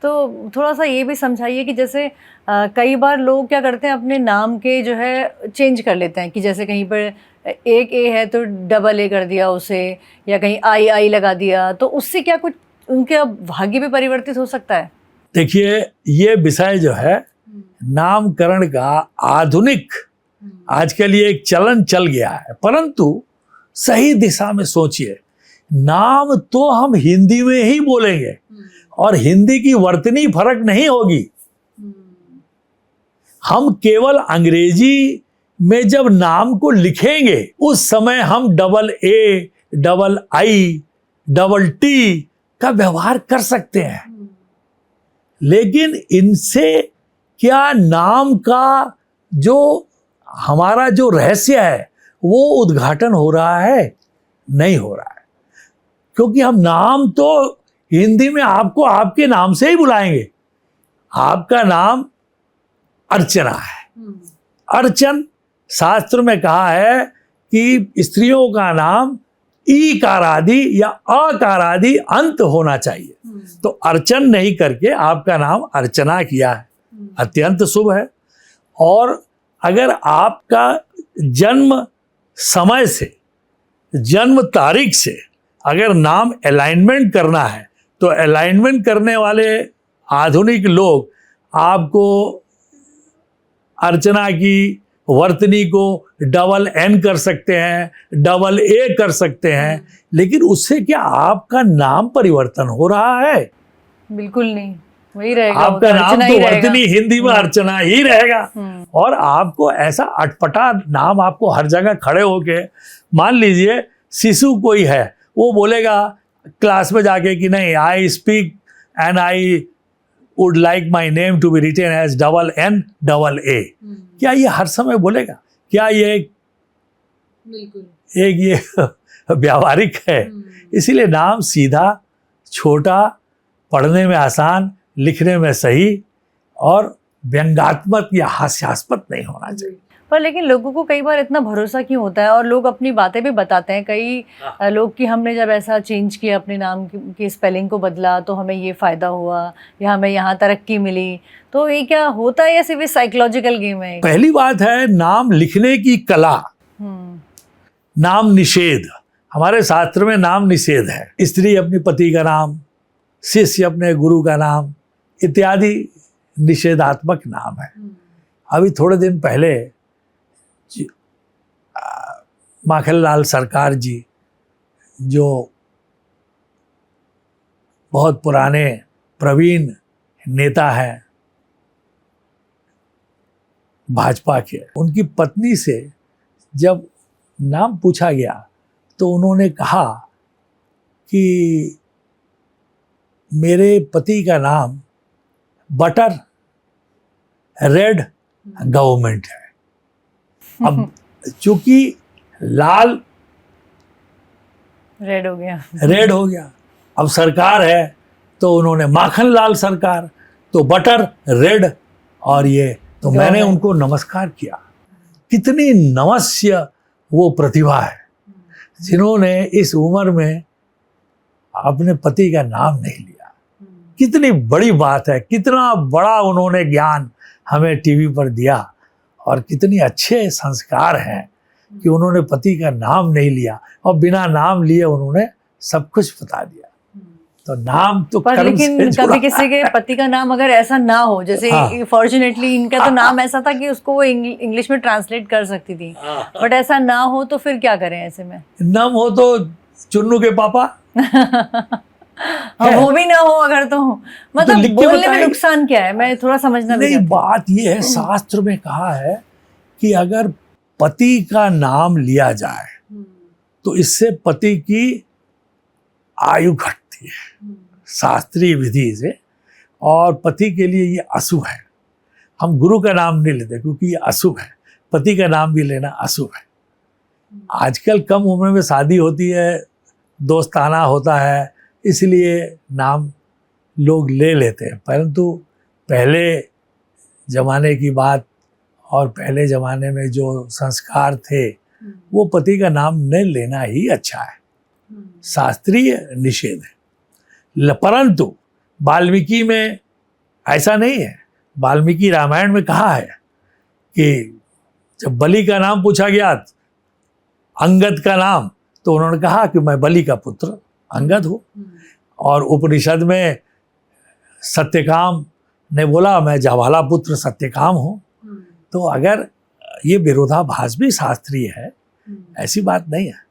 तो थोड़ा सा ये भी समझाइए कि जैसे कई बार लोग क्या करते हैं, अपने नाम के जो है चेंज कर लेते हैं, कि जैसे कहीं पर एक ए है तो डबल ए कर दिया उसे, या कहीं आई आई लगा दिया, तो उससे क्या कुछ उनके भाग्य पे परिवर्तित हो सकता है? देखिए, ये विषय जो है नामकरण का आधुनिक आजकल ये एक चलन चल गया है, परंतु सही दिशा में सोचिए। नाम तो हम हिंदी में ही बोलेंगे और हिंदी की वर्तनी फर्क नहीं होगी। हम केवल अंग्रेजी में जब नाम को लिखेंगे उस समय हम double A, double I, double T का व्यवहार कर सकते हैं, लेकिन इनसे क्या नाम का जो हमारा जो रहस्य है वो उद्घाटन हो रहा है? नहीं हो रहा है, क्योंकि हम नाम तो हिंदी में आपको आपके नाम से ही बुलाएंगे। आपका नाम अर्चना है। अर्चन शास्त्र में कहा है कि स्त्रियों का नाम ईकारादि या अकारादि अंत होना चाहिए, तो अर्चन नहीं करके आपका नाम अर्चना किया है, अत्यंत शुभ है। और अगर आपका जन्म समय से, जन्म तारीख से अगर नाम अलाइनमेंट करना है, तो अलाइनमेंट करने वाले आधुनिक लोग आपको अर्चना की वर्तनी को डबल एन कर सकते हैं, डबल ए कर सकते हैं, लेकिन उससे क्या आपका नाम परिवर्तन हो रहा है? बिल्कुल नहीं, वही रहेगा। आपका नाम तो वर्तनी हिंदी में अर्चना ही रहेगा। और आपको ऐसा अटपटा नाम आपको हर जगह खड़े होके, मान लीजिए शिशु कोई है, वो बोलेगा क्लास में जाके कि नहीं, I speak and I would like my name to be written as double N double A. क्या ये हर समय बोलेगा? क्या ये एक ये व्यावहारिक है? इसीलिए नाम सीधा, छोटा, पढ़ने में आसान, लिखने में सही और व्यंग्यात्मक या हास्यास्पद नहीं होना चाहिए। पर लेकिन लोगों को कई बार इतना भरोसा क्यों होता है, और लोग अपनी बातें भी बताते हैं कई लोग कि हमने जब ऐसा चेंज किया, अपने नाम की स्पेलिंग को बदला, तो हमें ये फ़ायदा हुआ या हमें यहाँ तरक्की मिली। तो ये क्या होता है या सिर्फ साइकोलॉजिकल गेम है? पहली बात है नाम लिखने की कला। नाम निषेध, हमारे शास्त्र में नाम निषेध है। स्त्री अपने पति का नाम, शिष्य अपने गुरु का नाम इत्यादि निषेधात्मक नाम है। अभी थोड़े दिन पहले माखनलाल सरकार जी, जो बहुत पुराने प्रवीण नेता हैं भाजपा के, उनकी पत्नी से जब नाम पूछा गया तो उन्होंने कहा कि मेरे पति का नाम बटर रेड गवर्नमेंट है। अब चूंकि लाल रेड हो गया, अब सरकार है तो उन्होंने माखन लाल सरकार, तो बटर रेड, और ये तो मैंने उनको नमस्कार किया। कितनी नमस्य वो प्रतिभा है जिन्होंने इस उम्र में अपने पति का नाम नहीं लिया। कितनी बड़ी बात है, कितना बड़ा उन्होंने ज्ञान हमें टीवी पर दिया, और कितनी अच्छे संस्कार हैं कि उन्होंने पति का नाम नहीं लिया और बिना नाम लिए उन्होंने सब कुछ बता दिया। तो नाम तो पर लेकिन कभी किसी के पति का नाम अगर ऐसा ना हो, जैसे फॉर्चुनेटली इनका तो नाम ऐसा था कि उसको वो इंग्लिश में ट्रांसलेट कर सकती थी, बट ऐसा ना हो तो फिर क्या करें ऐसे में? नाम हो तो चुन्नू के पापा वो भी ना हो अगर, तो मतलब तो बोलने में नुकसान क्या है? मैं थोड़ा समझना नहीं, बात ये है, शास्त्र में कहा है कि अगर पति का नाम लिया जाए तो इससे पति की आयु घटती है शास्त्रीय विधि से, और पति के लिए ये अशुभ है। हम गुरु का नाम नहीं लेते क्योंकि ये अशुभ है, पति का नाम भी लेना अशुभ है। आजकल कम उम्र में शादी होती है, दोस्ताना होता है, इसलिए नाम लोग ले लेते हैं, परंतु पहले ज़माने की बात और पहले ज़माने में जो संस्कार थे वो पति का नाम नहीं लेना ही अच्छा है, शास्त्रीय निषेध है। परंतु वाल्मीकि में ऐसा नहीं है। वाल्मीकि रामायण में कहा है कि जब बलि का नाम पूछा गया, अंगद का नाम, तो उन्होंने कहा कि मैं बलि का पुत्र अंगद हूँ। और उपनिषद में सत्यकाम ने बोला मैं जावाला पुत्र सत्यकाम हूँ। तो अगर ये विरोधाभास भी शास्त्रीय है, ऐसी बात नहीं है।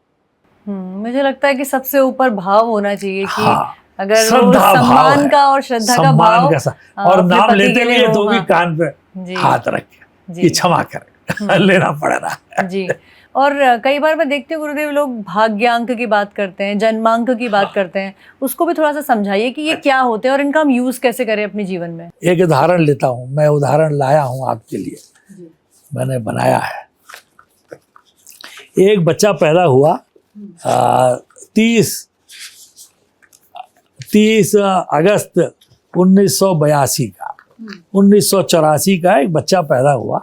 मुझे लगता है कि सबसे ऊपर भाव होना चाहिए कि हाँ, अगर वो श्रद्धा भाव सम्मान है, का और श्रद्धा का सम्मान भाव का और अपने नाम पति लेते के हुए लिए हो, तो भी हाँ। कान पे जी हाथ रख के जी कि क्षमा करें, लेना पड़ रहा है। जी। और कई बार मैं देखती हूँ गुरुदेव, लोग भाग्यांक की बात करते हैं, जन्मांक की बात करते हैं, उसको भी थोड़ा सा समझाइए कि ये क्या होते हैं और इनका हम यूज कैसे करें अपने जीवन में। एक उदाहरण लेता हूँ, मैं उदाहरण लाया हूँ आपके लिए, मैंने बनाया है। एक बच्चा पैदा हुआ 30 अगस्त 1982 का, 1984 का एक बच्चा पैदा हुआ।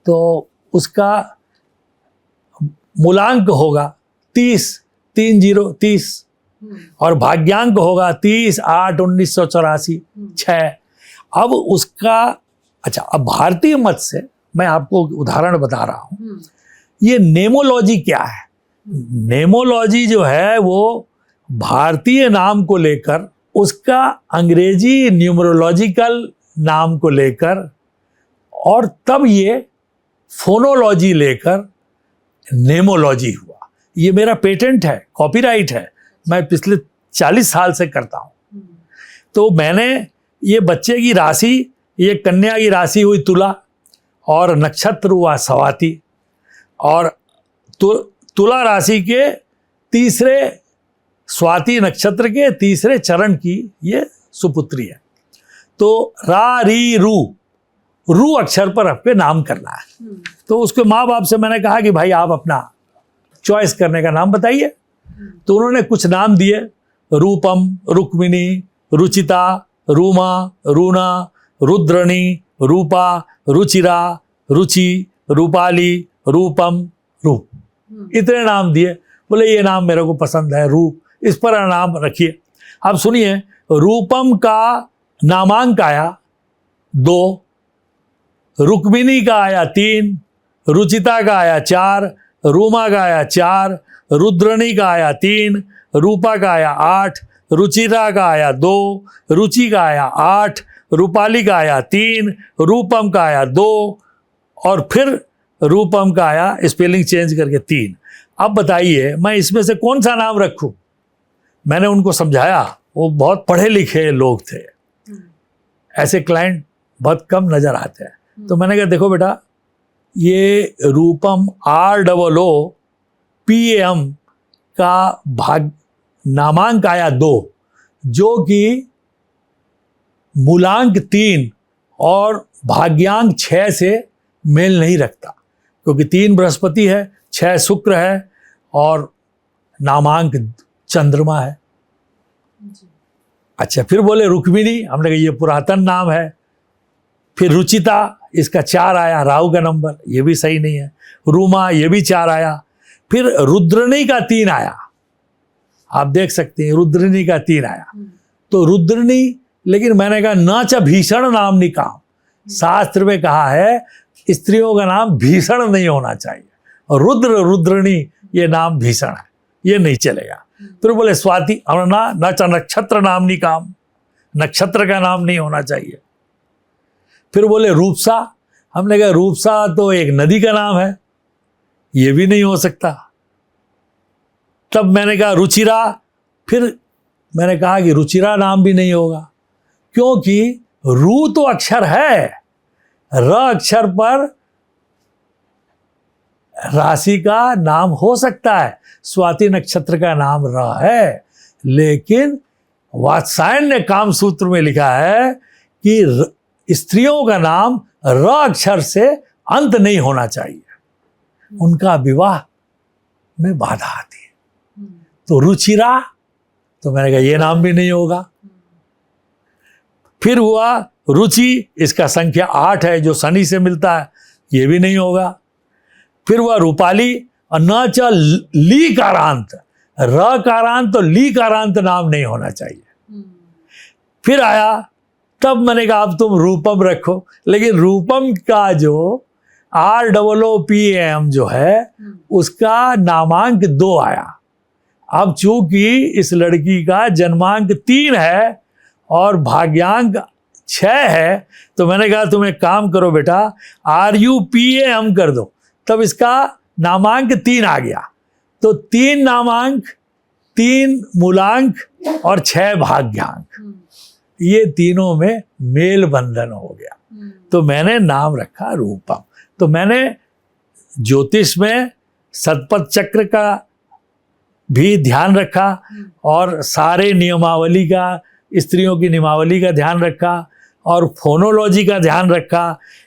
तो उसका मूलांक होगा 30 और भाग्यांक होगा 30/8/1984 6। अब उसका अच्छा, अब भारतीय मत से मैं आपको उदाहरण बता रहा हूँ। ये नेमोलॉजी क्या है? नेमोलॉजी जो है वो भारतीय नाम को लेकर, उसका अंग्रेजी न्यूमरोलॉजिकल नाम को लेकर, और तब ये फोनोलॉजी लेकर नेमोलॉजी हुआ। ये मेरा पेटेंट है, कॉपीराइट है, मैं पिछले 40 साल से करता हूँ। तो मैंने ये बच्चे की राशि, ये कन्या की राशि हुई तुला और नक्षत्र हुआ स्वाति, और तुला राशि के तीसरे, स्वाति नक्षत्र के तीसरे चरण की ये सुपुत्री है। तो रा री रू अक्षर पर आपके नाम करना है। तो उसके माँ बाप से मैंने कहा कि भाई आप अपना चॉइस करने का नाम बताइए। तो उन्होंने कुछ नाम दिए, रूपम, रुक्मिणी, रुचिता, रूमा, रूना, रुद्रणी, रूपा, रुचिरा, रुचि, रूपाली, रूपम, रूप, इतने नाम दिए। बोले ये नाम मेरे को पसंद है, रूप, इस पर नाम रखिए। अब सुनिए, रूपम का नामांक आया 2, रुक्मिणी का आया 3, रुचिता का आया 4, रूमा का आया 4, रुद्रणी का आया 3, रूपा का आया 8, रुचिरा का आया 2, रुचि का आया 8, रूपाली का आया 3, रूपम का आया 2, और फिर रूपम का आया स्पेलिंग चेंज करके 3। अब बताइए मैं इसमें से कौन सा नाम रखूं? मैंने उनको समझाया, वो बहुत पढ़े लिखे लोग थे, ऐसे क्लाइंट बहुत कम नजर आते हैं। तो मैंने कहा देखो बेटा, ये रूपम ROOPAM का भाग नामांक आया 2, जो कि मूलांक 3 और भाग्यांक 6 से मेल नहीं रखता, क्योंकि 3 बृहस्पति है, 6 शुक्र है और नामांक चंद्रमा है। अच्छा, फिर बोले रुक्मिणी, हमने कहा ये पुरातन नाम है। फिर रुचिता, इसका 4 आया, राहु का नंबर, ये भी सही नहीं है। रूमा, ये भी 4 आया। फिर रुद्रणी का 3 आया, आप देख सकते हैं रुद्रणी का 3 आया। तो रुद्रणी, लेकिन मैंने कहा न च भीषण नाम निकाम, शास्त्र में कहा है स्त्रियों का नाम भीषण नहीं होना चाहिए, और रुद्र, रुद्रणी ये नाम भीषण है, ये नहीं चलेगा। फिर बोले स्वाति, न च नक्षत्र नाम निकाम, नक्षत्र का नाम नहीं होना चाहिए। फिर बोले रूपसा, हमने कहा रूपसा तो एक नदी का नाम है, ये भी नहीं हो सकता। तब मैंने कहा रुचिरा, फिर मैंने कहा कि रुचिरा नाम भी नहीं होगा, क्योंकि रू तो अक्षर है, र अक्षर पर राशि का नाम हो सकता है। स्वाति नक्षत्र का नाम र है, लेकिन वात्सायन ने काम सूत्र में लिखा है कि स्त्रियों का नाम र अक्षर से अंत नहीं होना चाहिए, उनका विवाह में बाधा आती है। तो रुचिरा, तो मैंने कहा ये नाम भी नहीं होगा। फिर हुआ रुचि, इसका संख्या 8 है जो शनि से मिलता है, ये भी नहीं होगा। फिर हुआ रूपाली, और न च ली कारांत, र कारांत तो ली कारांत नाम नहीं होना चाहिए। फिर आया तब मैंने कहा अब तुम रूपम रखो, लेकिन रूपम का जो ROOPAM जो है उसका नामांक 2 आया। अब चूंकि इस लड़की का जन्मांक 3 है और भाग्यांक 6 है, तो मैंने कहा तुम एक काम करो बेटा, RUPAM कर दो, तब इसका नामांक 3 आ गया। तो 3 नामांक, 3 मूलांक और 6 भाग्यांक, ये तीनों में मेल बंधन हो गया, तो मैंने नाम रखा रूपम। तो मैंने ज्योतिष में शतपथ चक्र का भी ध्यान रखा और सारे नियमावली का, स्त्रियों की नियमावली का ध्यान रखा और फोनोलॉजी का ध्यान रखा